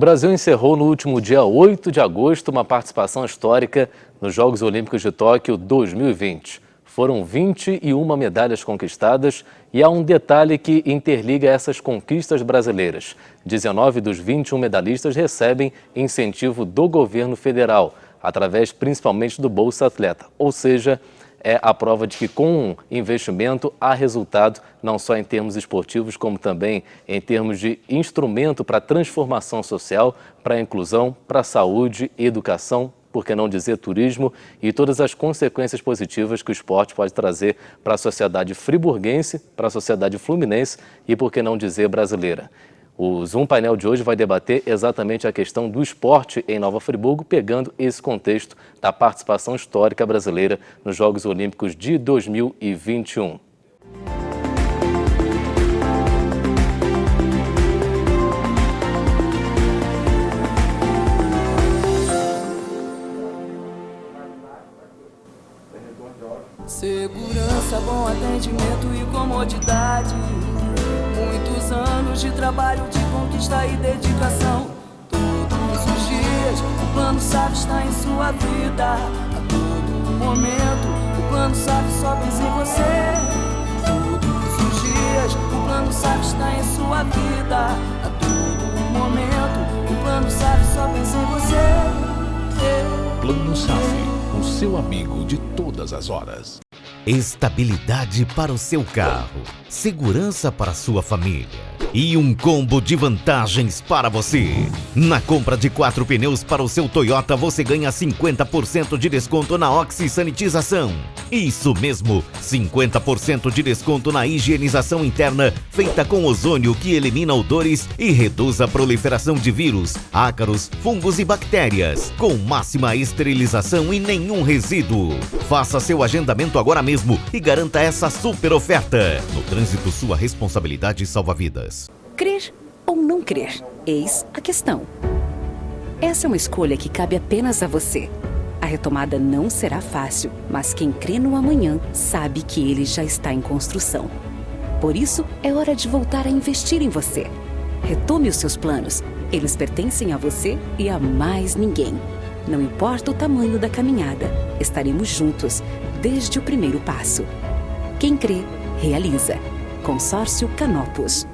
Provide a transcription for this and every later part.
Brasil encerrou no último dia 8 de agosto uma participação histórica nos Jogos Olímpicos de Tóquio 2020. Foram 21 medalhas conquistadas e há um detalhe que interliga essas conquistas brasileiras. 19 dos 21 medalhistas recebem incentivo do governo federal, através principalmente do Bolsa Atleta, ou seja, é a prova de que com investimento há resultado, não só em termos esportivos, como também em termos de instrumento para a transformação social, para a inclusão, para a saúde, educação, por que não dizer turismo e todas as consequências positivas que o esporte pode trazer para a sociedade friburguense, para a sociedade fluminense e, por que não dizer, brasileira. O Zoom Painel de hoje vai debater exatamente a questão do esporte em Nova Friburgo, pegando esse contexto da participação histórica brasileira nos Jogos Olímpicos de 2021. Segurança, bom atendimento e comodidade. Muitos anos de trabalho, de conquista e dedicação. Todos os dias o Plano SAF está em sua vida. A todo momento o Plano SAF só pensa em você. Todos os dias o Plano SAF está em sua vida. A todo momento o Plano SAF só pensa em você. Plano SAF, o seu amigo de todas as horas. Estabilidade para o seu carro, segurança para a sua família e um combo de vantagens para você. Na compra de 4 pneus para o seu Toyota, você ganha 50% de desconto na oxisanitização. Isso mesmo, 50% de desconto na higienização interna feita com ozônio que elimina odores e reduz a proliferação de vírus, ácaros, fungos e bactérias, com máxima esterilização e nenhum resíduo. Faça seu agendamento agora mesmo e garanta essa super oferta. No trânsito, sua responsabilidade salva vidas. Crer ou não crer? Eis a questão. Essa é uma escolha que cabe apenas a você. A retomada não será fácil, mas quem crê no amanhã sabe que ele já está em construção. Por isso, é hora de voltar a investir em você. Retome os seus planos. Eles pertencem a você e a mais ninguém. Não importa o tamanho da caminhada, estaremos juntos desde o primeiro passo. Quem crê, realiza. Consórcio Canopus.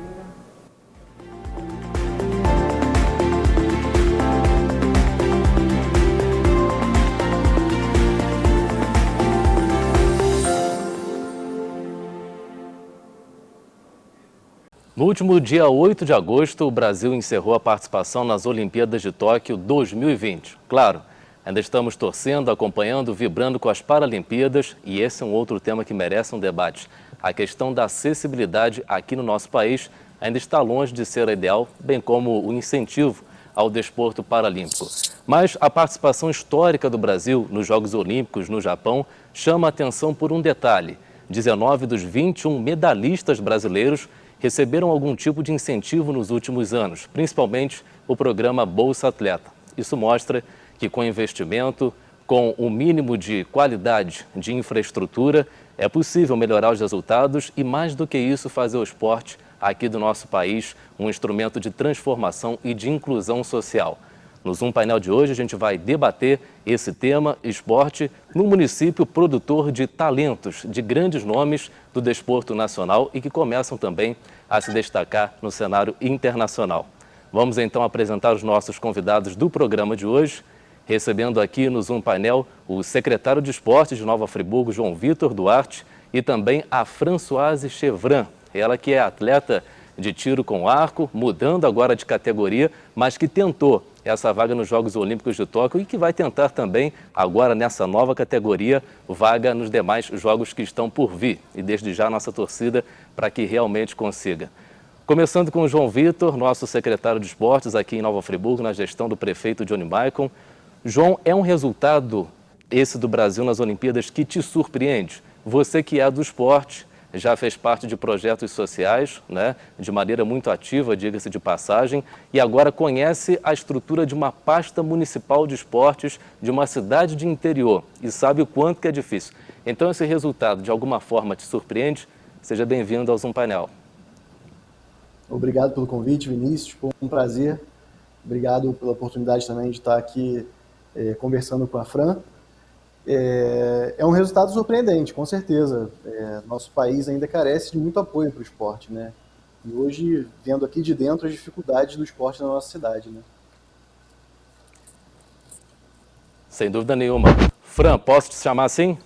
No último dia 8 de agosto, o Brasil encerrou a participação nas Olimpíadas de Tóquio 2020. Claro, ainda estamos torcendo, acompanhando, vibrando com as Paralimpíadas e esse é um outro tema que merece um debate. A questão da acessibilidade aqui no nosso país ainda está longe de ser a ideal, bem como o incentivo ao desporto paralímpico. Mas a participação histórica do Brasil nos Jogos Olímpicos no Japão chama a atenção por um detalhe. 19 dos 21 medalhistas brasileiros receberam algum tipo de incentivo nos últimos anos, principalmente o programa Bolsa Atleta. Isso mostra que com investimento, com o mínimo de qualidade de infraestrutura, é possível melhorar os resultados e, mais do que isso, fazer o esporte aqui do nosso país um instrumento de transformação e de inclusão social. No Zoom Painel de hoje, a gente vai debater esse tema, esporte, no município produtor de talentos, de grandes nomes do desporto nacional e que começam também a se destacar no cenário internacional. Vamos então apresentar os nossos convidados do programa de hoje, recebendo aqui no Zoom Painel o secretário de Esportes de Nova Friburgo, João Vitor Duarte, e também a Françoise Chevran, ela que é atleta de tiro com arco, mudando agora de categoria, mas que tentou essa vaga nos Jogos Olímpicos de Tóquio e que vai tentar também, agora nessa nova categoria, vaga nos demais jogos que estão por vir. E desde já nossa torcida para que realmente consiga. Começando com o João Vitor, nosso secretário de Esportes aqui em Nova Friburgo, na gestão do prefeito Johnny Maicon. João, é um resultado esse do Brasil nas Olimpíadas que te surpreende? Você que é do esporte, já fez parte de projetos sociais, né, de maneira muito ativa, diga-se de passagem, e agora conhece a estrutura de uma pasta municipal de esportes de uma cidade de interior e sabe o quanto que é difícil. Então, esse resultado, de alguma forma, te surpreende? Seja bem-vindo ao Zoom Painel. Obrigado pelo convite, Vinícius. Foi um prazer Obrigado pela oportunidade também de estar aqui conversando com a Fran. É um resultado surpreendente, com certeza. Nosso país ainda carece de muito apoio para o esporte, né? E hoje, vendo aqui de dentro as dificuldades do esporte na nossa cidade, né? Sem dúvida nenhuma. Fran, posso te chamar assim?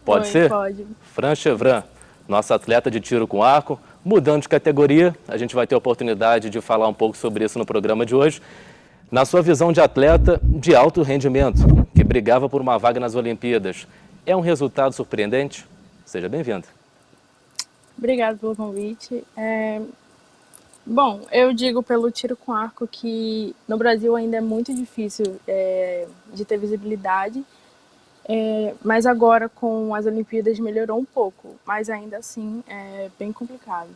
Pode ser? Pode. Fran Chevran, nossa atleta de tiro com arco. Mudando de categoria, a gente vai ter a oportunidade de falar um pouco sobre isso no programa de hoje. Na sua visão de atleta de alto rendimento, que brigava por uma vaga nas Olimpíadas, é um resultado surpreendente? Seja bem-vindo. Obrigada pelo convite. Bom, eu digo pelo tiro com arco que no Brasil ainda é muito difícil de ter visibilidade, mas agora com as Olimpíadas melhorou um pouco, mas ainda assim é bem complicado.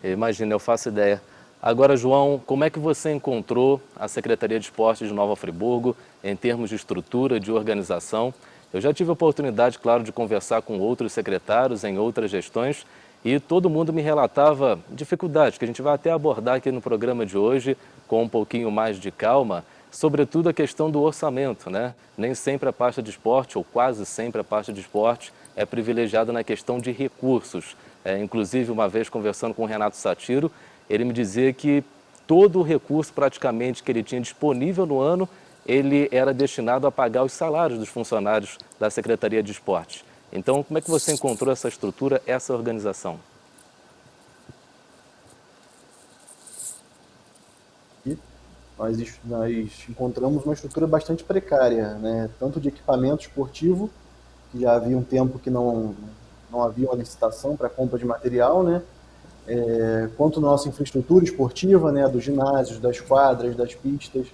Imagina, eu faço ideia. Agora, João, como é que você encontrou a Secretaria de Esportes de Nova Friburgo em termos de estrutura, de organização? Eu já tive a oportunidade, claro, de conversar com outros secretários em outras gestões e todo mundo me relatava dificuldades que a gente vai até abordar aqui no programa de hoje com um pouquinho mais de calma, sobretudo a questão do orçamento, né? Nem sempre a pasta de esporte, ou quase sempre a pasta de esporte, é privilegiada na questão de recursos. Inclusive, uma vez conversando com o Renato Satiro, ele me dizia que todo o recurso praticamente que ele tinha disponível no ano, ele era destinado a pagar os salários dos funcionários da Secretaria de Esporte. Então, como é que você encontrou essa estrutura, essa organização? Nós encontramos uma estrutura bastante precária, né? Tanto de equipamento esportivo, que já havia um tempo que não havia uma licitação para compra de material, né? Quanto nossa infraestrutura esportiva, né? Dos ginásios, das quadras, das pistas,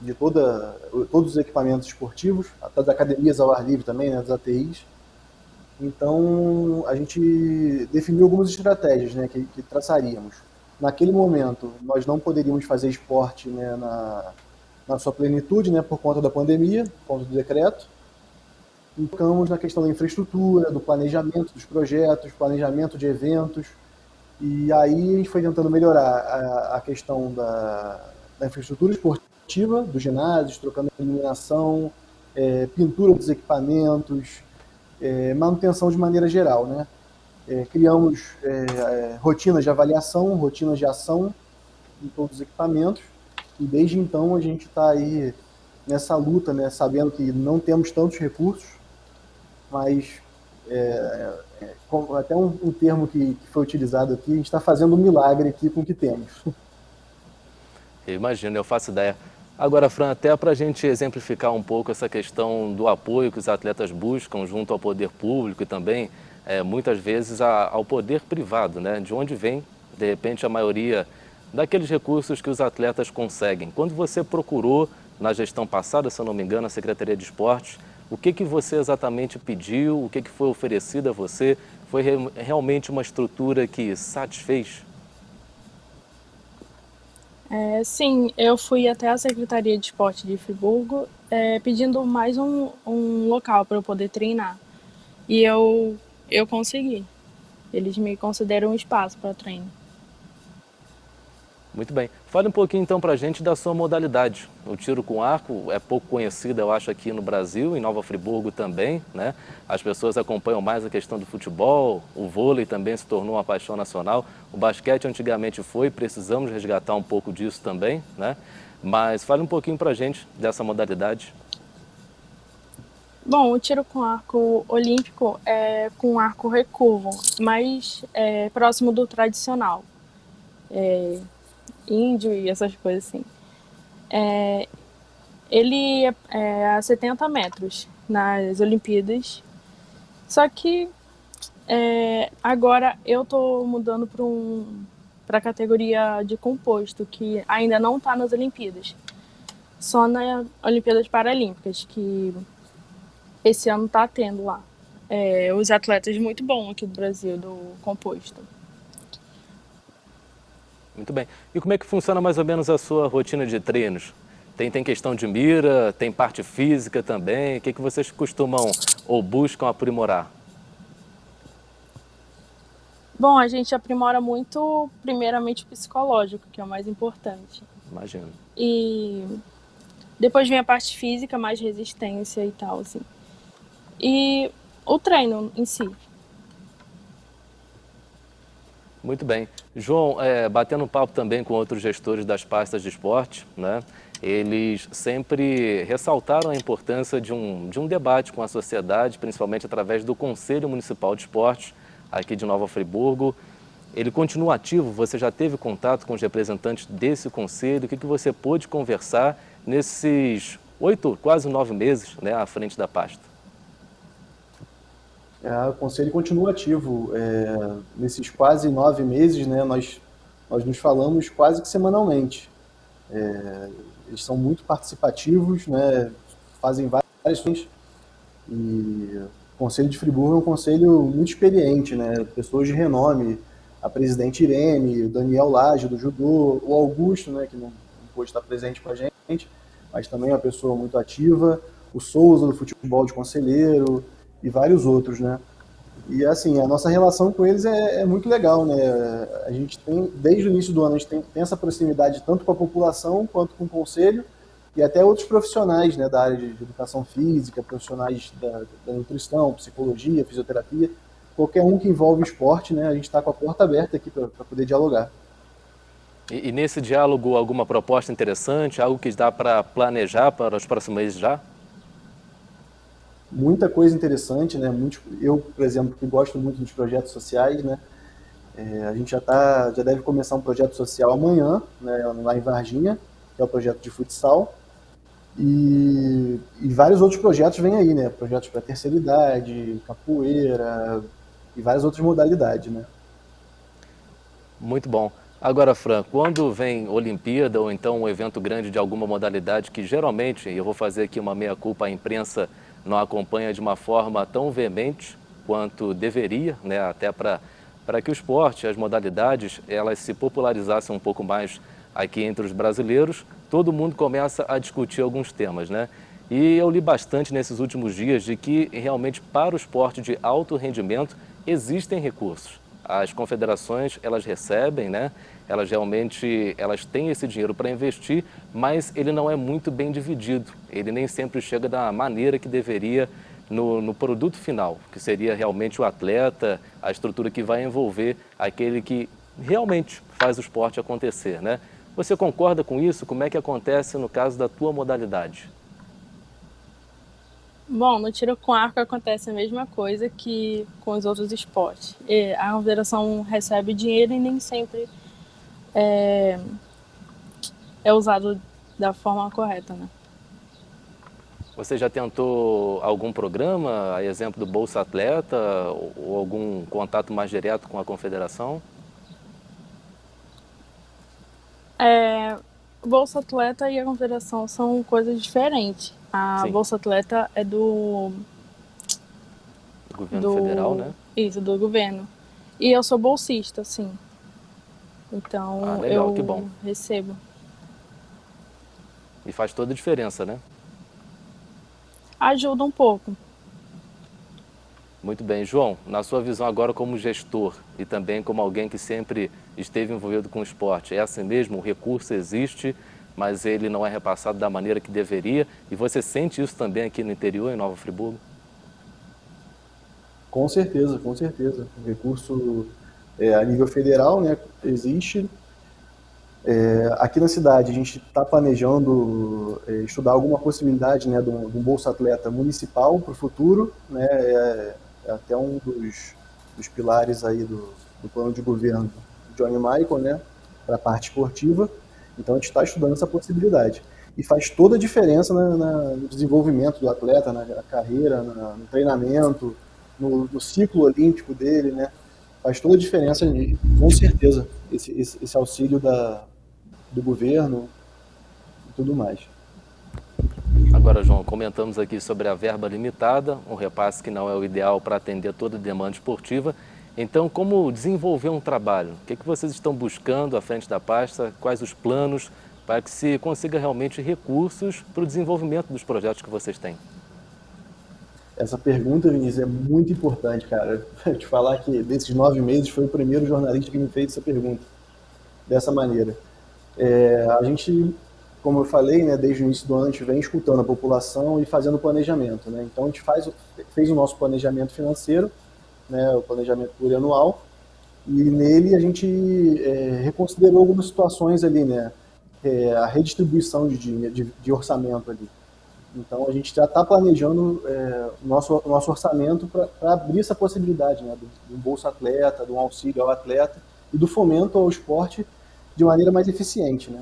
de todos os equipamentos esportivos, das academias ao ar livre também, né? Das ATIs. Então, a gente definiu algumas estratégias, né? que traçaríamos. Naquele momento, nós não poderíamos fazer esporte, né? na sua plenitude, né? Por conta da pandemia, por conta do decreto. Focamos na questão da infraestrutura, do planejamento dos projetos, planejamento de eventos, e aí a gente foi tentando melhorar a questão da infraestrutura esportiva, dos ginásios, trocando iluminação, pintura dos equipamentos, manutenção de maneira geral, né? Criamos rotinas de avaliação, rotinas de ação em todos os equipamentos, e desde então a gente está aí nessa luta, né? Sabendo que não temos tantos recursos, mas até um termo que foi utilizado aqui, a gente está fazendo um milagre aqui com o que temos. Eu imagino, eu faço ideia. Agora, Fran, até para a gente exemplificar um pouco essa questão do apoio que os atletas buscam junto ao poder público e também, muitas vezes, ao poder privado, né? De onde vem, de repente, a maioria daqueles recursos que os atletas conseguem. Quando você procurou, na gestão passada, se eu não me engano, a Secretaria de Esportes, o que você exatamente pediu, o que foi oferecido a você? Foi realmente uma estrutura que satisfez? Sim, eu fui até a Secretaria de Esporte de Friburgo pedindo mais um local para eu poder treinar. E eu consegui. Eles me consideram um espaço para treino. Muito bem. Fale um pouquinho então para a gente da sua modalidade. O tiro com arco é pouco conhecido, eu acho, aqui no Brasil, em Nova Friburgo também, né? As pessoas acompanham mais a questão do futebol, o vôlei também se tornou uma paixão nacional. O basquete antigamente foi, precisamos resgatar um pouco disso também, né? Mas fale um pouquinho para a gente dessa modalidade. Bom, o tiro com arco olímpico é com arco recurvo, mais próximo do tradicional. Índio e essas coisas assim. Ele é a 70 metros nas Olimpíadas, só que agora eu tô mudando para a categoria de composto, que ainda não está nas Olimpíadas, só nas Olimpíadas Paralímpicas, que esse ano está tendo lá. Os atletas muito bons aqui do Brasil, do composto. Muito bem. E como é que funciona mais ou menos a sua rotina de treinos? Tem questão de mira, tem parte física também? O que vocês costumam ou buscam aprimorar? Bom, a gente aprimora muito, primeiramente, o psicológico, que é o mais importante. Imagino. E depois vem a parte física, mais resistência e tal, assim. E o treino em si. Muito bem. João, batendo um papo também com outros gestores das pastas de esporte, né? Eles sempre ressaltaram a importância de um debate com a sociedade, principalmente através do Conselho Municipal de Esportes, aqui de Nova Friburgo. Ele continua ativo? Você já teve contato com os representantes desse conselho? O que você pôde conversar nesses 8, quase 9 meses, né, à frente da pasta? O conselho continua ativo. Nesses quase 9 meses, né, nós nos falamos quase que semanalmente. Eles são muito participativos, né, fazem várias coisas. E o Conselho de Friburgo é um conselho muito experiente, né, pessoas de renome. A presidente Irene, o Daniel Lage, do judô, o Augusto, né, que não pôde estar presente com a gente, mas também é uma pessoa muito ativa, o Souza, do futebol de conselheiro, e vários outros, né? E assim, a nossa relação com eles é muito legal, né? A gente tem, desde o início do ano, a gente tem essa proximidade tanto com a população quanto com o conselho e até outros profissionais, né, da área de educação física, profissionais da nutrição, psicologia, fisioterapia, qualquer um que envolve esporte, né? A gente está com a porta aberta aqui para poder dialogar. E nesse diálogo, alguma proposta interessante, algo que dá para planejar para os próximos meses já? Muita coisa interessante, né? Eu, por exemplo, que gosto muito dos projetos sociais, né? A gente já deve começar um projeto social amanhã, né? Lá em Varginha, que é o projeto de futsal. E vários outros projetos vêm aí, né? Projetos para terceira idade, capoeira e várias outras modalidades, né? Muito bom. Agora, Fran, quando vem Olimpíada ou então um evento grande de alguma modalidade que geralmente, e eu vou fazer aqui uma meia-culpa, a imprensa não acompanha de uma forma tão veemente quanto deveria, né? Até para que o esporte, as modalidades, elas se popularizassem um pouco mais aqui entre os brasileiros, todo mundo começa a discutir alguns temas, né? E eu li bastante nesses últimos dias de que realmente para o esporte de alto rendimento existem recursos. As confederações, elas recebem, né? Elas têm esse dinheiro para investir, mas ele não é muito bem dividido. Ele nem sempre chega da maneira que deveria no produto final, que seria realmente o atleta, a estrutura que vai envolver aquele que realmente faz o esporte acontecer, né? Você concorda com isso? Como é que acontece no caso da tua modalidade? Bom, no tiro com arco acontece a mesma coisa que com os outros esportes. A confederação recebe dinheiro e nem sempre é usado da forma correta, né? Você já tentou algum programa, a exemplo do Bolsa Atleta, ou algum contato mais direto com a confederação? Bolsa Atleta e a confederação são coisas diferentes. A Sim. Bolsa Atleta é do Governo federal, né? Isso, do governo. E eu sou bolsista, sim. Então legal, eu que bom. recebo. E faz toda a diferença, né? Ajuda um pouco. Muito bem. João, na sua visão agora como gestor e também como alguém que sempre esteve envolvido com o esporte, é assim mesmo? O recurso existe, mas ele não é repassado da maneira que deveria, e você sente isso também aqui no interior, em Nova Friburgo? Com certeza, com certeza. O recurso a nível federal, né, existe. Aqui na cidade a gente está planejando estudar alguma possibilidade, né, de um Bolsa Atleta municipal para o futuro, né, é até um dos pilares aí do plano de governo de Johnny Michael, né, para a parte esportiva. Então a gente está estudando essa possibilidade. E faz toda a diferença no desenvolvimento do atleta, na carreira, no treinamento, no ciclo olímpico dele, né? Faz toda a diferença, com certeza, esse auxílio do governo e tudo mais. Agora, João, comentamos aqui sobre a verba limitada, um repasse que não é o ideal para atender toda a demanda esportiva. Então, como desenvolver um trabalho? O que vocês estão buscando à frente da pasta? Quais os planos para que se consiga realmente recursos para o desenvolvimento dos projetos que vocês têm? Essa pergunta, Vinícius, é muito importante, cara. Te falar que desses 9 meses foi o primeiro jornalista que me fez essa pergunta dessa maneira. A gente, como eu falei, né, desde o início do ano, a gente vem escutando a população e fazendo planejamento, né? Então a gente fez o nosso planejamento financeiro, né, o planejamento plurianual, e nele a gente reconsiderou algumas situações ali, né? A redistribuição de orçamento ali. Então a gente já está planejando o nosso orçamento para abrir essa possibilidade, né, do Bolsa Atleta, do auxílio ao atleta e do fomento ao esporte de maneira mais eficiente, né?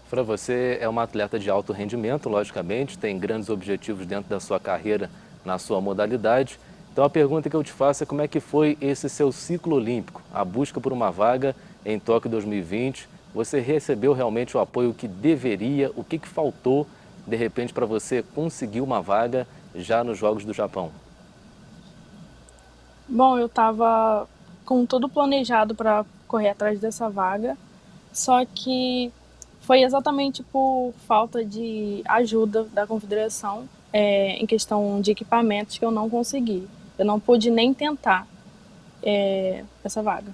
Fran, você é uma atleta de alto rendimento, logicamente, tem grandes objetivos dentro da sua carreira, na sua modalidade. Então a pergunta que eu te faço é como é que foi esse seu ciclo olímpico, a busca por uma vaga em Tóquio 2020? Você recebeu realmente o apoio que deveria? O que faltou, de repente, para você conseguir uma vaga já nos Jogos do Japão? Bom, eu estava com tudo planejado para correr atrás dessa vaga, só que foi exatamente por falta de ajuda da confederação em questão de equipamentos que eu não consegui. Eu não pude nem tentar essa vaga.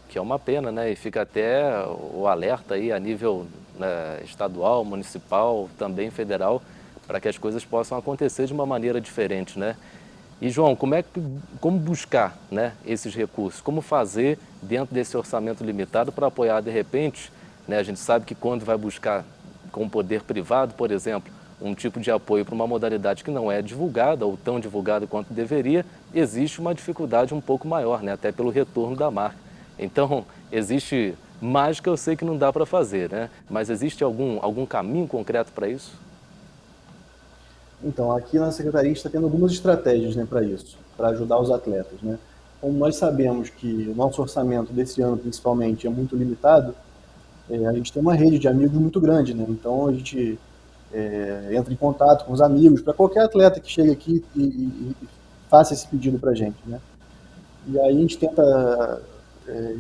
Que é uma pena, né? E fica até o alerta aí a nível estadual, municipal, também federal, para que as coisas possam acontecer de uma maneira diferente, né? E, João, como buscar, né, esses recursos? Como fazer dentro desse orçamento limitado para apoiar, de repente, né? A gente sabe que quando vai buscar com o poder privado, por exemplo, um tipo de apoio para uma modalidade que não é divulgada ou tão divulgada quanto deveria, existe uma dificuldade um pouco maior, né? Até pelo retorno da marca. Então, existe mágica, eu sei que não dá para fazer, né? Mas existe algum caminho concreto para isso? Então, aqui na Secretaria está tendo algumas estratégias, né, para isso, para ajudar os atletas, né? Como nós sabemos que o nosso orçamento desse ano, principalmente, é muito limitado, a gente tem uma rede de amigos muito grande, né? Então, a gente entra em contato com os amigos, para qualquer atleta que chegue aqui e faça esse pedido para a gente, né? E aí a gente tenta...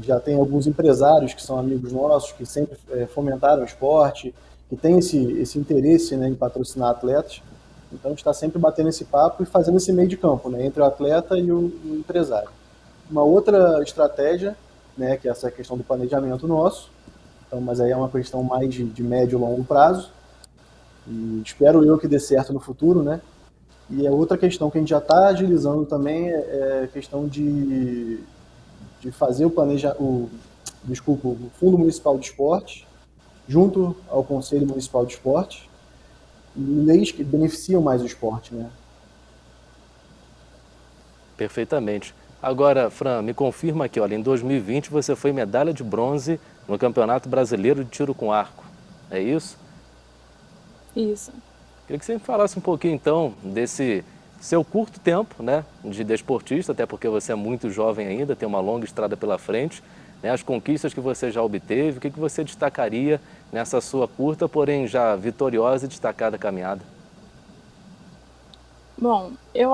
já tem alguns empresários que são amigos nossos, que sempre fomentaram o esporte, que têm esse interesse, né, em patrocinar atletas. Então a gente está sempre batendo esse papo e fazendo esse meio de campo, né, entre o atleta e o empresário. Uma outra estratégia, né, que é essa questão do planejamento nosso, então, mas aí é uma questão mais de médio e longo prazo, e espero eu que dê certo no futuro, né? E a outra questão que a gente já está agilizando também é a questão de fazer o Fundo Municipal de Esporte, junto ao Conselho Municipal de Esporte, leis que beneficiam mais o esporte, né? Perfeitamente. Agora, Fran, me confirma aqui, olha, em 2020 você foi medalha de bronze no Campeonato Brasileiro de Tiro com Arco, é isso? Isso. Queria que você me falasse um pouquinho, então, desse seu curto tempo, né, de desportista, até porque você é muito jovem ainda, tem uma longa estrada pela frente, né, as conquistas que você já obteve, o que você destacaria nessa sua curta, porém já vitoriosa e destacada caminhada? Bom, eu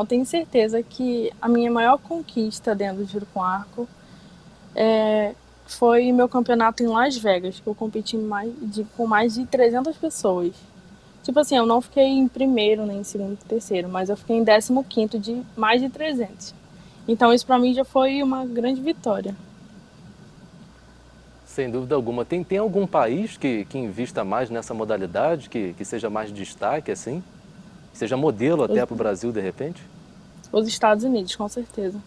tenho certeza que a minha maior conquista dentro do tiro com arco foi meu campeonato em Las Vegas, que eu competi com mais de 300 pessoas. Tipo assim, eu não fiquei em primeiro, nem em segundo, terceiro, mas eu fiquei em 15º de mais de 300. Então isso pra mim já foi uma grande vitória. Sem dúvida alguma. Tem algum país que invista mais nessa modalidade, que seja mais destaque, assim? Seja modelo até para o Brasil, de repente? Os Estados Unidos, com certeza.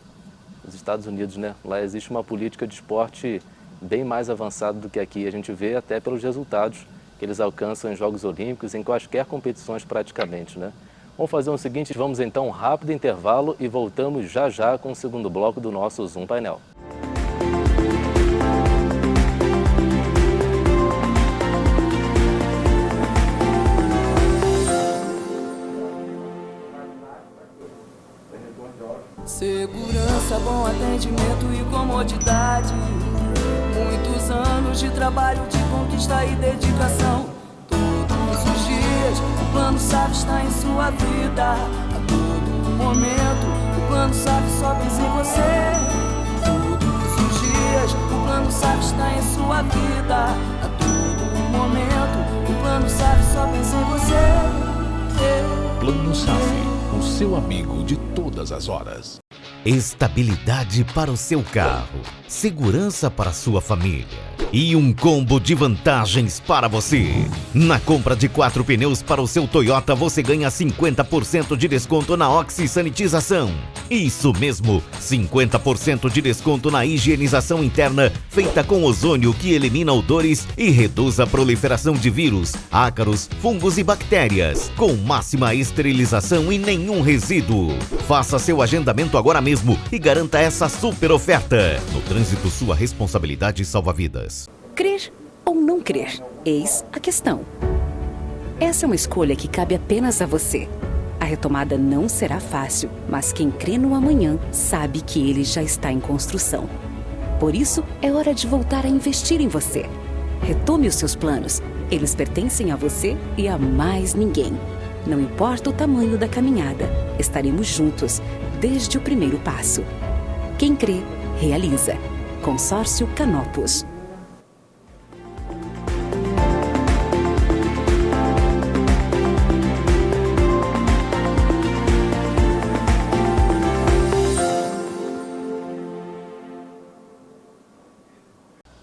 Os Estados Unidos, né? Lá existe uma política de esporte bem mais avançada do que aqui. A gente vê até pelos resultados que eles alcançam em Jogos Olímpicos, em quaisquer competições praticamente, né? Vamos fazer o seguinte, vamos então um rápido intervalo e voltamos já já com o segundo bloco do nosso Zoom Painel. Segurança, bom atendimento e comodidade. Muitos anos de trabalho, de conquista e dedicação. Todos os dias o Plano SAF está em sua vida. A todo momento o Plano SAF só pensa em você. Todos os dias o Plano SAF está em sua vida. A todo momento o Plano SAF só pensa em você. Plano SAF, o seu amigo de todas as horas. Estabilidade para o seu carro, segurança para sua família e um combo de vantagens para você. Na compra de 4 pneus para o seu Toyota, você ganha 50% de desconto na oxisanitização. Isso mesmo, 50% de desconto na higienização interna feita com ozônio que elimina odores e reduz a proliferação de vírus, ácaros, fungos e bactérias, com máxima esterilização e nenhum resíduo. Faça seu agendamento agora mesmo e garanta essa super oferta. No trânsito, sua responsabilidade salva vidas. Crer ou não crer? Eis a questão. Essa é uma escolha que cabe apenas a você. A retomada não será fácil, mas quem crê no amanhã sabe que ele já está em construção. Por isso, é hora de voltar a investir em você. Retome os seus planos. Eles pertencem a você e a mais ninguém. Não importa o tamanho da caminhada, estaremos juntos desde o primeiro passo. Quem crê, realiza. Consórcio Canopus.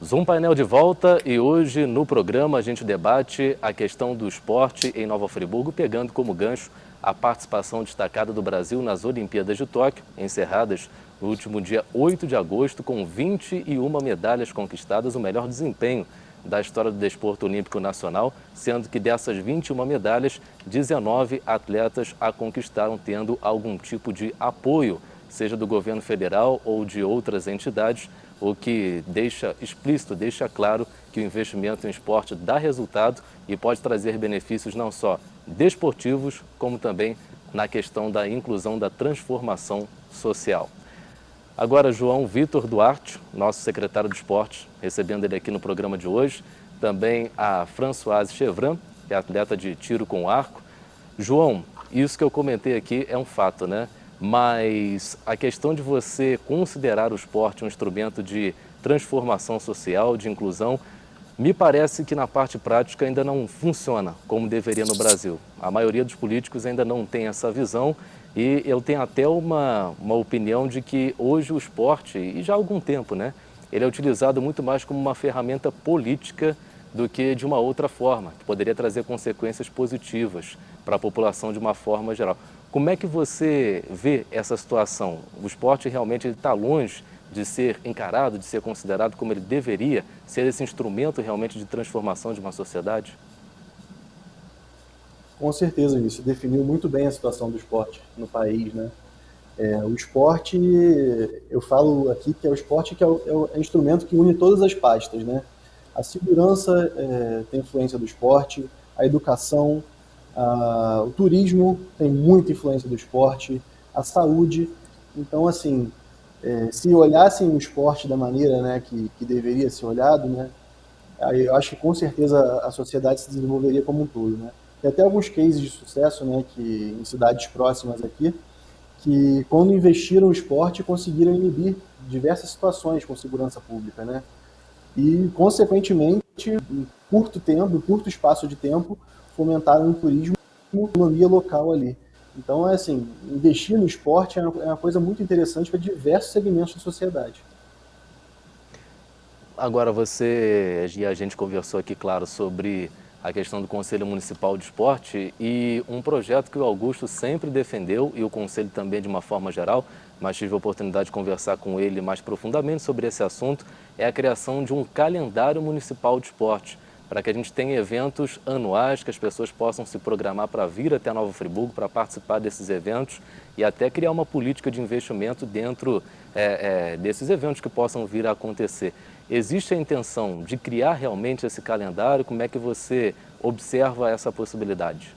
Zoom Painel de volta e hoje no programa a gente debate a questão do esporte em Nova Friburgo, pegando como gancho a participação destacada do Brasil nas Olimpíadas de Tóquio, encerradas no último dia 8 de agosto, com 21 medalhas conquistadas, o melhor desempenho da história do desporto olímpico nacional, sendo que dessas 21 medalhas, 19 atletas a conquistaram tendo algum tipo de apoio, seja do governo federal ou de outras entidades, o que deixa explícito, deixa claro que o investimento em esporte dá resultado e pode trazer benefícios não só desportivos, como também na questão da inclusão, da transformação social. Agora, João Vitor Duarte, nosso secretário de esportes, recebendo ele aqui no programa de hoje. Também a Françoise Chevran, que é atleta de tiro com arco. João, isso que eu comentei aqui é um fato, né? Mas a questão de você considerar o esporte um instrumento de transformação social, de inclusão, me parece que na parte prática ainda não funciona como deveria no Brasil. A maioria dos políticos ainda não tem essa visão e eu tenho até uma opinião de que hoje o esporte, e já há algum tempo, né, ele é utilizado muito mais como uma ferramenta política do que de uma outra forma, que poderia trazer consequências positivas para a população de uma forma geral. Como é que você vê essa situação? O esporte realmente está longe de ser encarado, de ser considerado como ele deveria ser esse instrumento realmente de transformação de uma sociedade? Com certeza, isso definiu muito bem a situação do esporte no país, né? O esporte, eu falo aqui que é o esporte que é o instrumento que une todas as pastas, né? A segurança tem influência do esporte, a educação, o turismo tem muita influência do esporte, a saúde. Então, assim, se olhassem o esporte da maneira, né, que deveria ser olhado, né, aí eu acho que com certeza a sociedade se desenvolveria como um todo, né? Tem até alguns cases de sucesso, né, que em cidades próximas aqui, que quando investiram no esporte conseguiram inibir diversas situações com segurança pública, né? E, consequentemente, em curto espaço de tempo, fomentaram o turismo e a economia local ali. Então, assim, investir no esporte é uma coisa muito interessante para diversos segmentos da sociedade. Agora, a gente conversou aqui, claro, sobre a questão do Conselho Municipal de Esporte e um projeto que o Augusto sempre defendeu, e o Conselho também de uma forma geral, mas tive a oportunidade de conversar com ele mais profundamente sobre esse assunto, é a criação de um calendário municipal de esporte, para que a gente tenha eventos anuais, que as pessoas possam se programar para vir até Nova Friburgo, para participar desses eventos e até criar uma política de investimento dentro desses eventos que possam vir a acontecer. Existe a intenção de criar realmente esse calendário? Como é que você observa essa possibilidade?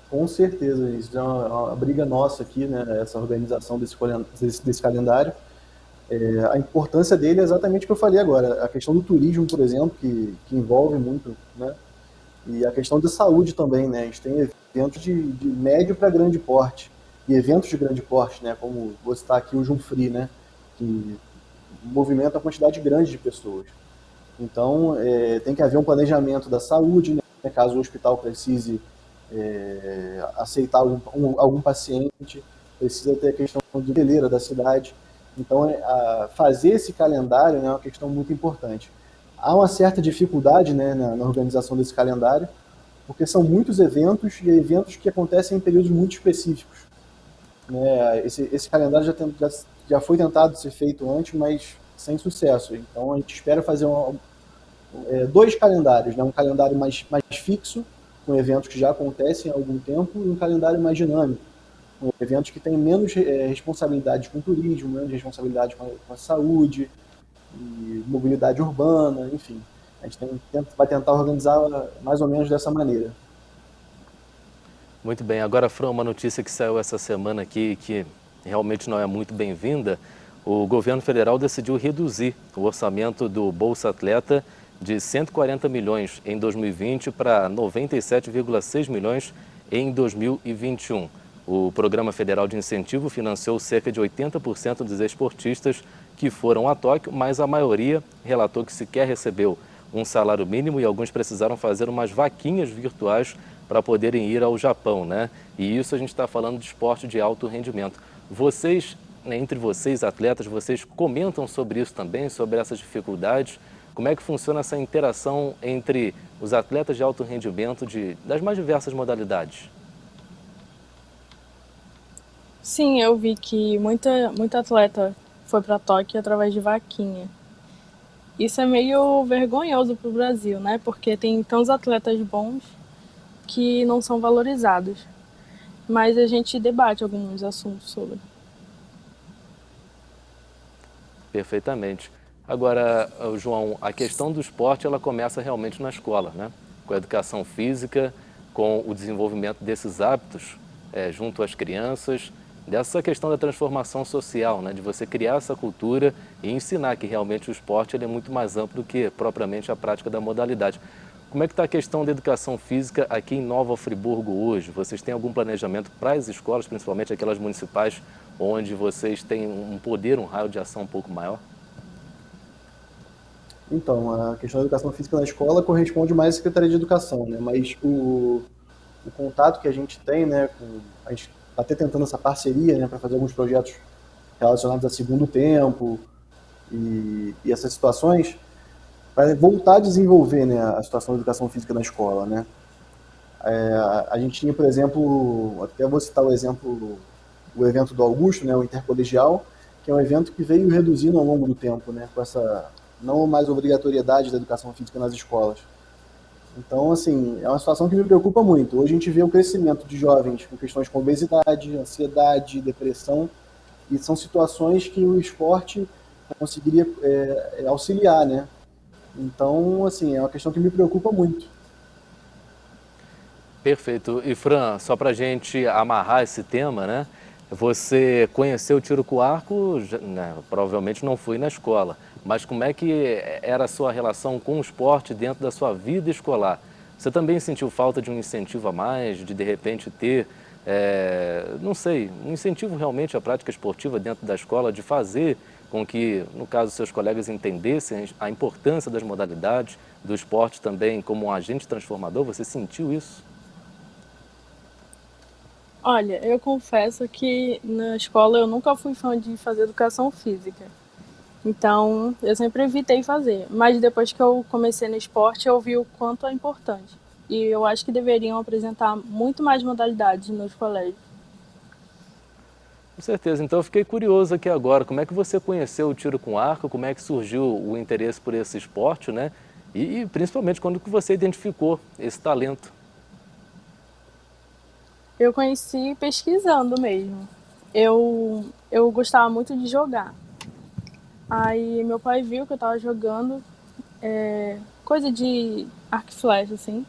Com certeza, isso é uma briga nossa aqui, né, essa organização desse calendário. A importância dele é exatamente o que eu falei agora, a questão do turismo, por exemplo, que envolve muito, né, e a questão da saúde também, né, a gente tem eventos de médio para grande porte, e eventos de grande porte, né, como vou citar aqui o Junfri, né, que movimenta uma quantidade grande de pessoas. Então, tem que haver um planejamento da saúde, né, caso o hospital precise aceitar algum paciente, precisa ter a questão de geleira da cidade. Então, fazer esse calendário, né, é uma questão muito importante. Há uma certa dificuldade, né, na organização desse calendário, porque são muitos eventos e eventos que acontecem em períodos muito específicos. Né? Esse calendário já foi tentado ser feito antes, mas sem sucesso. Então, a gente espera fazer 2 calendários, né? Um calendário mais fixo, com eventos que já acontecem há algum tempo, e um calendário mais dinâmico, com eventos que têm menos responsabilidade com o turismo, menos responsabilidade com a saúde, e mobilidade urbana, enfim. A gente vai tentar organizar mais ou menos dessa maneira. Muito bem. Agora, Fran, uma notícia que saiu essa semana aqui que realmente não é muito bem-vinda. O governo federal decidiu reduzir o orçamento do Bolsa Atleta de 140 milhões em 2020 para 97,6 milhões em 2021. O Programa Federal de Incentivo financiou cerca de 80% dos esportistas que foram a Tóquio, mas a maioria relatou que sequer recebeu um salário mínimo e alguns precisaram fazer umas vaquinhas virtuais para poderem ir ao Japão, né? E isso a gente está falando de esporte de alto rendimento. Vocês, entre vocês, atletas, vocês comentam sobre isso também, sobre essas dificuldades? Como é que funciona essa interação entre os atletas de alto rendimento das mais diversas modalidades? Sim, eu vi que muita atleta foi para Tóquio através de vaquinha. Isso é meio vergonhoso para o Brasil, né? Porque tem tantos atletas bons que não são valorizados. Mas a gente debate alguns assuntos sobre. Perfeitamente. Agora, João, a questão do esporte ela começa realmente na escola, né? Com a educação física, com o desenvolvimento desses hábitos junto às crianças, dessa questão da transformação social, né? De você criar essa cultura e ensinar que realmente o esporte ele é muito mais amplo do que propriamente a prática da modalidade. Como é que está a questão da educação física aqui em Nova Friburgo hoje? Vocês têm algum planejamento para as escolas, principalmente aquelas municipais, onde vocês têm um poder, um raio de ação um pouco maior? Então, a questão da educação física na escola corresponde mais à Secretaria de Educação, né? Mas o contato que a gente tem, né, a gente está até tentando essa parceria, né, para fazer alguns projetos relacionados a segundo tempo e essas situações, para voltar a desenvolver, né, a situação da educação física na escola, né? A gente tinha, por exemplo, até vou citar o exemplo, o evento do Augusto, né, o intercolegial, que é um evento que veio reduzindo ao longo do tempo, né, com essa não mais obrigatoriedade da educação física nas escolas. Então, assim, é uma situação que me preocupa muito. Hoje a gente vê o crescimento de jovens com questões como obesidade, ansiedade, depressão, e são situações que o esporte conseguiria auxiliar, né? Então, assim, é uma questão que me preocupa muito. Perfeito. E Fran, só para a gente amarrar esse tema, né? Você conheceu o tiro com arco, né, provavelmente não foi na escola, mas como é que era a sua relação com o esporte dentro da sua vida escolar? Você também sentiu falta de um incentivo a mais, de repente ter, não sei, um incentivo realmente à prática esportiva dentro da escola, de fazer com que, no caso, seus colegas entendessem a importância das modalidades, do esporte também como um agente transformador? Você sentiu isso? Olha, eu confesso que na escola eu nunca fui fã de fazer educação física. Então, eu sempre evitei fazer. Mas depois que eu comecei no esporte, eu vi o quanto é importante. E eu acho que deveriam apresentar muito mais modalidades nos colégios. Com certeza. Então eu fiquei curioso aqui agora, como é que você conheceu o tiro com arco, como é que surgiu o interesse por esse esporte, né? E principalmente quando que você identificou esse talento? Eu conheci pesquisando mesmo. Eu gostava muito de jogar. Aí meu pai viu que eu tava jogando coisa de arco e flecha, assim.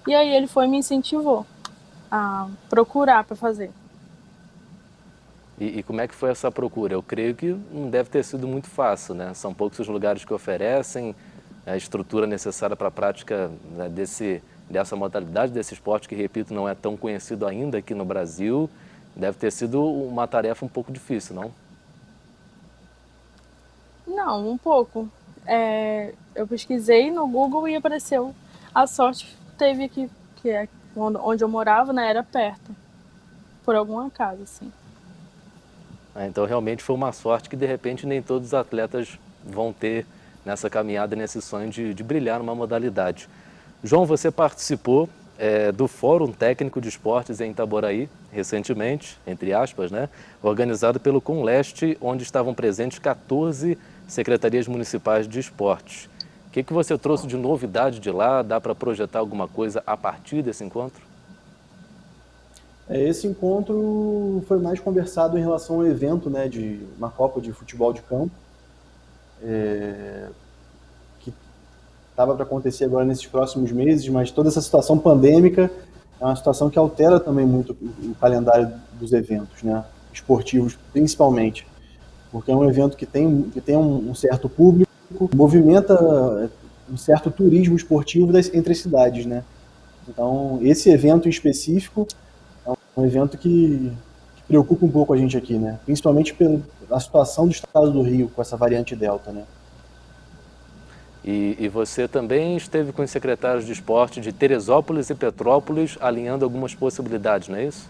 E aí ele foi e me incentivou a procurar para fazer. E como é que foi essa procura? Eu creio que não deve ter sido muito fácil, né? São poucos os lugares que oferecem a estrutura necessária para a prática, né, dessa modalidade, desse esporte que, repito, não é tão conhecido ainda aqui no Brasil. Deve ter sido uma tarefa um pouco difícil, não? Não, um pouco. Eu pesquisei no Google e apareceu. A sorte teve que onde eu morava, né, era perto, por algum acaso, assim. Então realmente foi uma sorte que de repente nem todos os atletas vão ter nessa caminhada, nesse sonho de brilhar numa modalidade. João, você participou do Fórum Técnico de Esportes em Itaboraí, recentemente, entre aspas, né, organizado pelo Conleste, onde estavam presentes 14 secretarias municipais de esportes. O que você trouxe de novidade de lá? Dá para projetar alguma coisa a partir desse encontro? Esse encontro foi mais conversado em relação ao evento, né, de uma Copa de Futebol de Campo, que estava para acontecer agora nesses próximos meses, mas toda essa situação pandêmica é uma situação que altera também muito o calendário dos eventos, né, esportivos principalmente, porque é um evento que tem um certo público, movimenta um certo turismo esportivo entre as cidades, né. Então, esse evento em específico é um evento que preocupa um pouco a gente aqui, né? Principalmente pela situação do estado do Rio com essa variante Delta, né? E você também esteve com os secretários de esporte de Teresópolis e Petrópolis alinhando algumas possibilidades, não é isso?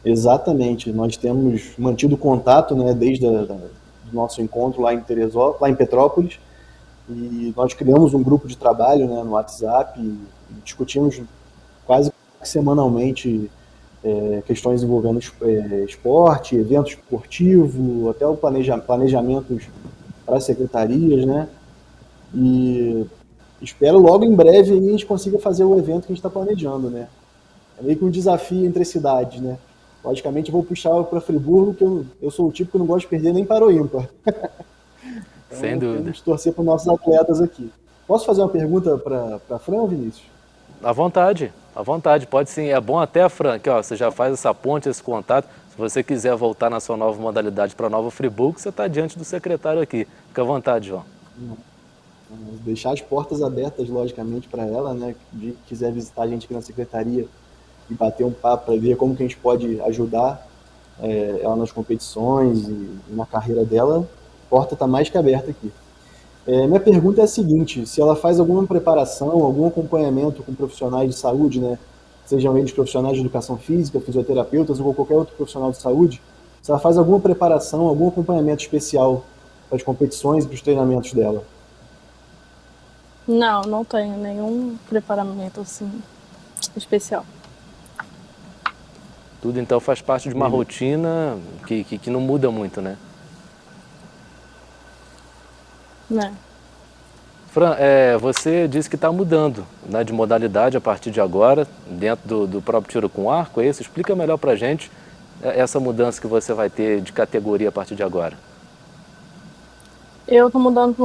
Exatamente. Nós temos mantido contato, né, desde do nosso encontro lá em Petrópolis, e nós criamos um grupo de trabalho, né, no WhatsApp e discutimos quase semanalmente questões envolvendo esporte, evento esportivo, até o planejamentos para as secretarias, né? E espero logo em breve a gente consiga fazer o evento que a gente está planejando, né? É meio que um desafio entre as cidades, né? Logicamente eu vou puxar para Friburgo, que eu sou o tipo que não gosta de perder nem para o ímpar. Então, sem dúvida. Temos que torcer para os nossos atletas aqui. Posso fazer uma pergunta para a Fran, Vinícius? À vontade, pode sim. É bom até, Fran, que você já faz essa ponte, esse contato. Se você quiser voltar na sua nova modalidade para Nova Friburgo, você está diante do secretário aqui. Fica à vontade, João. Deixar as portas abertas, logicamente, para ela, né? Que quiser visitar a gente aqui na secretaria e bater um papo para ver como que a gente pode ajudar ela nas competições e na carreira dela, a porta está mais que aberta aqui. Minha pergunta é a seguinte: se ela faz alguma preparação, algum acompanhamento com profissionais de saúde, né, sejam eles profissionais de educação física, fisioterapeutas ou qualquer outro profissional de saúde, se ela faz alguma preparação, algum acompanhamento especial para as competições e para os treinamentos dela? Não tenho nenhum preparamento assim especial. Tudo então faz parte de uma rotina que não muda muito, né? Né? Fran, você disse que está mudando, né, de modalidade a partir de agora, dentro do próprio tiro com arco, é isso? Explica melhor para a gente essa mudança que você vai ter de categoria a partir de agora. Eu estou mudando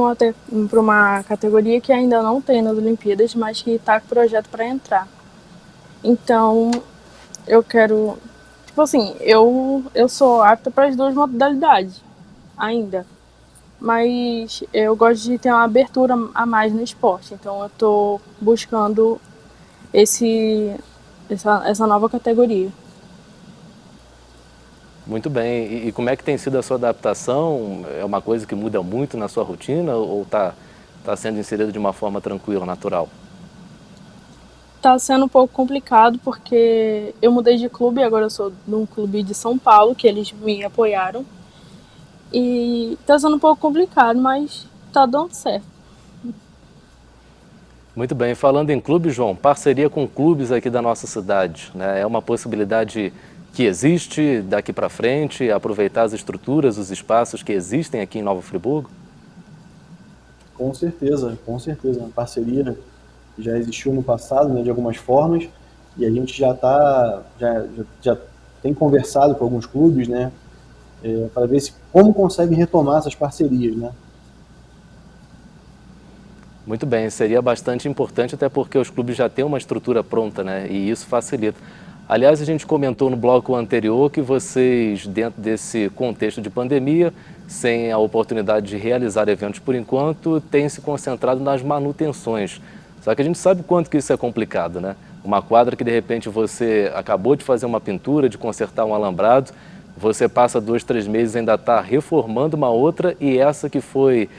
para uma categoria que ainda não tem nas Olimpíadas, mas que está com projeto para entrar. Então, eu quero... Tipo assim, eu sou apta para as duas modalidades ainda. Mas eu gosto de ter uma abertura a mais no esporte. Então eu estou buscando essa nova categoria. Muito bem. E como é que tem sido a sua adaptação? É uma coisa que muda muito na sua rotina ou está sendo inserida de uma forma tranquila, natural? Está sendo um pouco complicado porque eu mudei de clube, agora eu sou num clube de São Paulo, que eles me apoiaram. E está sendo um pouco complicado, mas está dando certo. Muito bem. Falando em clube, João, parceria com clubes aqui da nossa cidade, né? É uma possibilidade que existe daqui para frente, aproveitar as estruturas, os espaços que existem aqui em Nova Friburgo? Com certeza, com certeza. Uma parceria que já existiu no passado, né, de algumas formas, e a gente já tem conversado com alguns clubes, né, para ver como consegue retomar essas parcerias, né? Muito bem, seria bastante importante, até porque os clubes já têm uma estrutura pronta, né? E isso facilita. Aliás, a gente comentou no bloco anterior que vocês, dentro desse contexto de pandemia, sem a oportunidade de realizar eventos por enquanto, têm se concentrado nas manutenções. Só que a gente sabe o quanto que isso é complicado, né? Uma quadra que de repente você acabou de fazer uma pintura, de consertar um alambrado, você passa 2, 3 meses, ainda está reformando uma outra e essa que foi,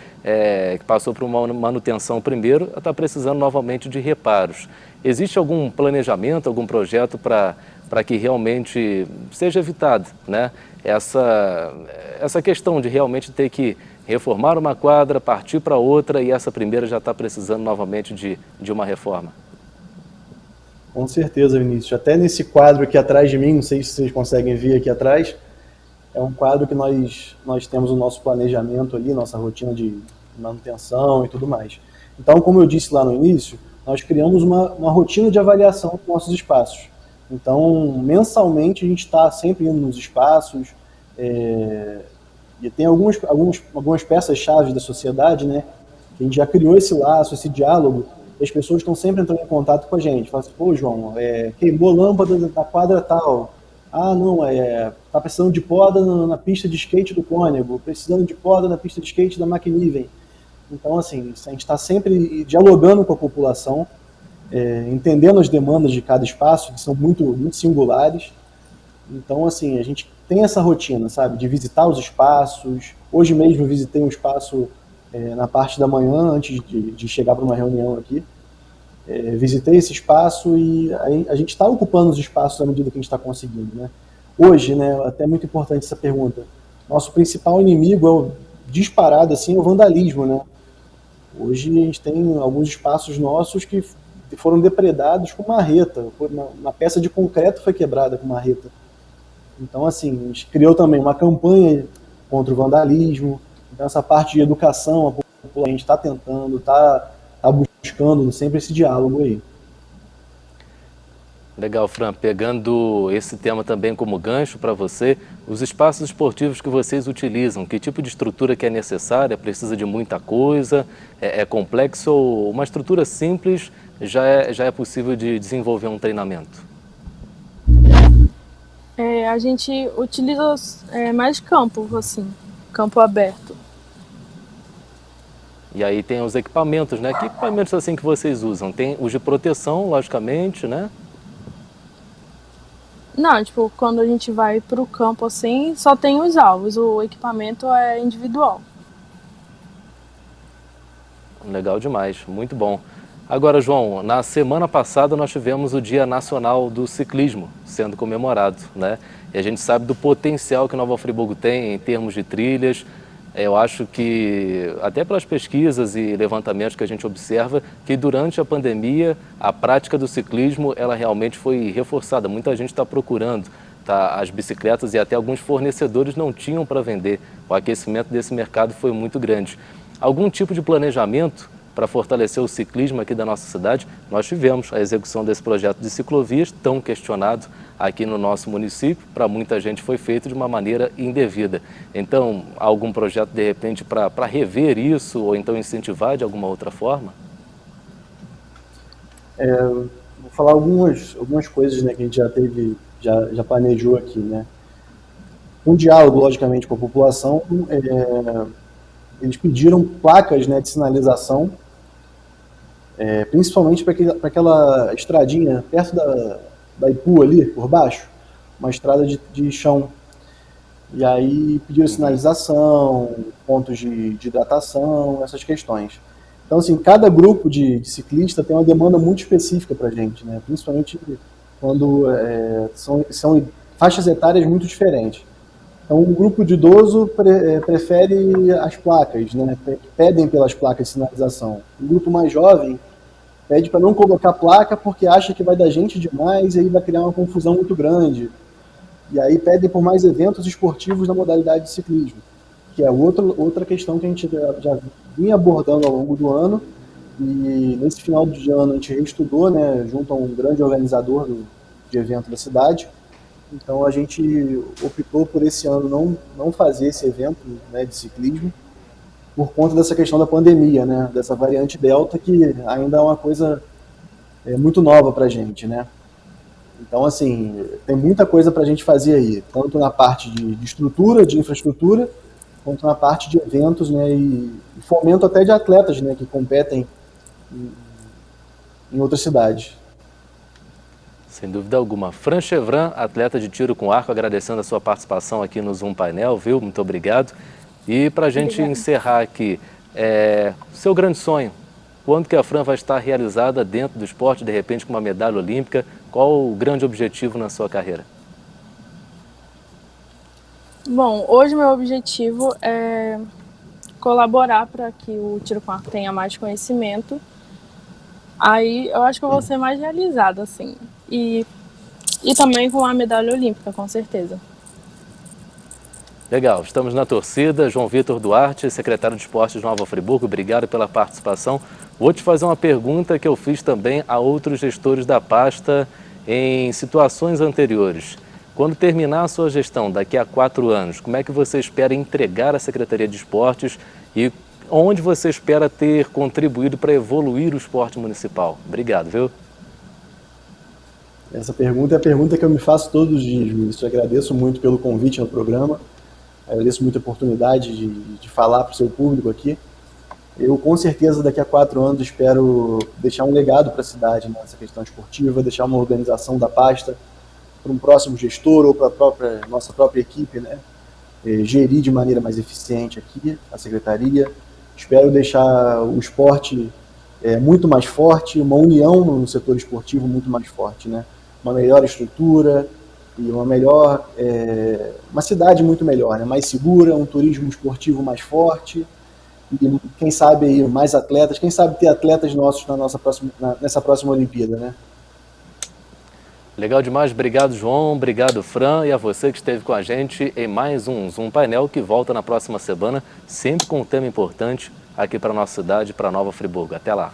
que passou por uma manutenção primeiro, está precisando novamente de reparos. Existe algum planejamento, algum projeto para que realmente seja evitado, né? Essa questão de realmente ter que reformar uma quadra, partir para outra e essa primeira já está precisando novamente de uma reforma? Com certeza, Vinícius. Até nesse quadro aqui atrás de mim, não sei se vocês conseguem ver aqui atrás, é um quadro que nós temos o nosso planejamento ali, nossa rotina de manutenção e tudo mais. Então, como eu disse lá no início, nós criamos uma rotina de avaliação dos nossos espaços. Então, mensalmente, a gente está sempre indo nos espaços, e tem algumas peças-chave da sociedade, né, que a gente já criou esse laço, esse diálogo, e as pessoas estão sempre entrando em contato com a gente. Falam assim, pô, João, queimou lâmpada da quadra tal. Ah, não, tá precisando de poda na pista de skate do Cônego, precisando de poda na pista de skate da McNiven. Então, assim, a gente está sempre dialogando com a população, entendendo as demandas de cada espaço, que são muito, muito singulares. Então, assim, a gente tem essa rotina, sabe, de visitar os espaços. Hoje mesmo eu visitei um espaço na parte da manhã, antes de chegar para uma reunião aqui. Visitei esse espaço e a gente está ocupando os espaços à medida que a gente está conseguindo, né? Hoje, né, até muito importante essa pergunta, nosso principal inimigo disparado assim, é o vandalismo, né? Hoje a gente tem alguns espaços nossos que foram depredados com marreta, uma peça de concreto foi quebrada com marreta. Então, assim, a gente criou também uma campanha contra o vandalismo. Então, essa parte de educação, a gente está tentando, está buscando sempre esse diálogo aí. Legal, Fran. Pegando esse tema também como gancho para você, os espaços esportivos que vocês utilizam, que tipo de estrutura que é necessária? Precisa de muita coisa? É complexo ou uma estrutura simples já é possível de desenvolver um treinamento? A gente utiliza mais campo, assim, campo aberto. E aí tem os equipamentos, né? Que equipamentos assim que vocês usam? Tem os de proteção, logicamente, né? Não, tipo, quando a gente vai pro campo assim, só tem os alvos, o equipamento é individual. Legal demais, muito bom. Agora, João, na semana passada nós tivemos o Dia Nacional do Ciclismo sendo comemorado, né? E a gente sabe do potencial que Nova Friburgo tem em termos de trilhas. Eu acho que, até pelas pesquisas e levantamentos que a gente observa, que durante a pandemia a prática do ciclismo ela realmente foi reforçada. Muita gente está procurando, tá? As bicicletas e até alguns fornecedores não tinham para vender. O aquecimento desse mercado foi muito grande. Algum tipo de planejamento para fortalecer o ciclismo aqui da nossa cidade? Nós tivemos a execução desse projeto de ciclovias, tão questionado aqui no nosso município. Para muita gente foi feito de uma maneira indevida. Então, algum projeto, de repente, para rever isso ou então incentivar de alguma outra forma? Vou falar algumas coisas, né, que a gente já planejou aqui, né? Um diálogo, logicamente, com a população. Eles pediram placas, né, de sinalização, principalmente para aquela estradinha perto da Ipu ali, por baixo, uma estrada de chão. E aí pediram sinalização, pontos de hidratação, essas questões. Então, assim, cada grupo de ciclista tem uma demanda muito específica para a gente, né? Principalmente quando são faixas etárias muito diferentes. Então, um grupo de idoso prefere as placas, né? Pedem pelas placas de sinalização. Um grupo mais jovem pede para não colocar placa porque acha que vai dar gente demais e aí vai criar uma confusão muito grande. E aí pedem por mais eventos esportivos na modalidade de ciclismo, que é outra questão que a gente já vinha abordando ao longo do ano. E nesse final de ano a gente reestudou, né, junto a um grande organizador de evento da cidade. Então a gente optou por esse ano não fazer esse evento, né, de ciclismo, por conta dessa questão da pandemia, né, dessa variante Delta, que ainda é uma coisa muito nova para a gente, né. Então, assim, tem muita coisa para a gente fazer aí, tanto na parte de estrutura, de infraestrutura, quanto na parte de eventos, né, e fomento até de atletas, né, que competem em outras cidades. Sem dúvida alguma. Fran Chevran, atleta de tiro com arco, agradecendo a sua participação aqui no Zoom Painel, viu? Muito obrigado. E para a gente encerrar aqui, seu grande sonho, quando que a Fran vai estar realizada dentro do esporte, de repente com uma medalha olímpica? Qual o grande objetivo na sua carreira? Bom, hoje meu objetivo é colaborar para que o tiro com arco tenha mais conhecimento. Aí eu acho que eu vou ser mais realizada, assim. E também com a medalha olímpica, com certeza. Legal, estamos na torcida. João Vitor Duarte, secretário de Esportes de Nova Friburgo, obrigado pela participação. Vou te fazer uma pergunta que eu fiz também a outros gestores da pasta em situações anteriores. Quando terminar a sua gestão daqui a 4 anos, como é que você espera entregar a Secretaria de Esportes e onde você espera ter contribuído para evoluir o esporte municipal? Obrigado, viu? Essa pergunta é a pergunta que eu me faço todos os dias, Luiz. Eu agradeço muito pelo convite no programa, agradeço muito a oportunidade de falar para o seu público aqui. Eu, com certeza, daqui a 4 anos, espero deixar um legado para a cidade nessa questão esportiva, deixar uma organização da pasta para um próximo gestor ou para a nossa própria equipe, né? Gerir de maneira mais eficiente aqui a secretaria. Espero deixar o esporte muito mais forte, uma união no setor esportivo muito mais forte, né? Uma melhor estrutura e uma cidade muito melhor, né? Mais segura, um turismo esportivo mais forte e quem sabe aí mais atletas, quem sabe ter atletas nossos nessa próxima Olimpíada, né? Legal demais, obrigado João, obrigado Fran e a você que esteve com a gente em mais um Zoom Painel que volta na próxima semana, sempre com um tema importante aqui para a nossa cidade, para Nova Friburgo. Até lá!